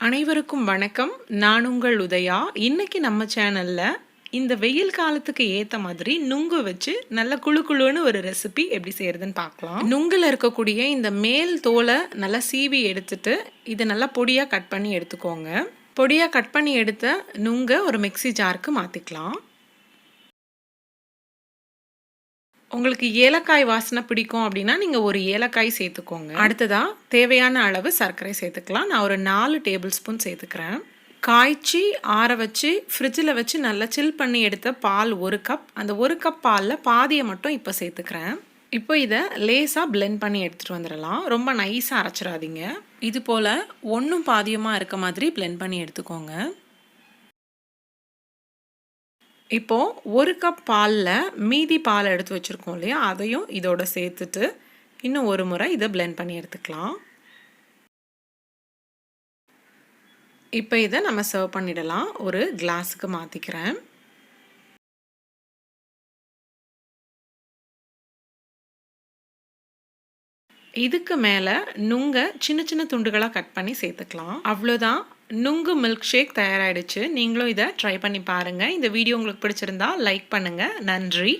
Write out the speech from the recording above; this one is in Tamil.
அனைவருக்கும் வணக்கம். நான் உங்கள் உதயா. இன்னைக்கு நம்ம சேனல்ல இந்த வெயில் காலத்துக்கு ஏற்ற மாதிரி நுங்கு வச்சு நல்ல குழு குழுன்னு ஒரு ரெசிபி எப்படி செய்யறதுன்னு பார்க்கலாம். நுங்குல இருக்கக்கூடிய இந்த மேல் தோலை நல்லா சீவி எடுத்துட்டு இதை நல்லா பொடியாக கட் பண்ணி எடுத்துக்கோங்க. பொடியாக கட் பண்ணி எடுத்த நுங்கை ஒரு மிக்ஸி ஜாருக்கு மாற்றிக்கலாம். உங்களுக்கு ஏலக்காய் வாசனை பிடிக்கும் அப்படின்னா நீங்கள் ஒரு ஏலக்காய் சேர்த்துக்கோங்க. அடுத்ததாக தேவையான அளவு சர்க்கரை சேர்த்துக்கலாம். நான் ஒரு 4 டேபிள் ஸ்பூன் சேர்த்துக்கிறேன். காய்ச்சி ஆற வச்சு ஃப்ரிட்ஜில் வச்சு நல்லா சில் பண்ணி எடுத்த பால் 1 கப். அந்த 1 கப் பாலில் பாதியை மட்டும் இப்போ சேர்த்துக்கிறேன். இப்போ இதை லேசாக பிளெண்ட் பண்ணி எடுத்துகிட்டு வந்துடலாம். ரொம்ப நைஸாக அரைச்சிடாதீங்க. இது போல் ஒன்றும் பாதியமாக இருக்க மாதிரி பிளெண்ட் பண்ணி எடுத்துக்கோங்க. இப்போது 1 கப் பாலில் மீதி பால் எடுத்து வச்சுருக்கோம் இல்லையா, அதையும் இதோட சேர்த்துட்டு இன்னும் ஒரு முறை இதை பிளெண்ட் பண்ணி எடுத்துக்கலாம். இப்போ இதை நம்ம சர்வ் பண்ணிடலாம். ஒரு கிளாஸுக்கு மாற்றிக்கிறேன். இதுக்கு மேலே நுங்கை சின்ன சின்ன துண்டுகளாக கட் பண்ணி சேர்த்துக்கலாம். அவ்வளோதான், நுங்கு மில்க் ஷேக் தயாராகிடுச்சு. நீங்களும் இதை ட்ரை பண்ணி பாருங்கள். இந்த வீடியோ உங்களுக்கு பிடிச்சிருந்தா லைக் பண்ணுங்கள். நன்றி.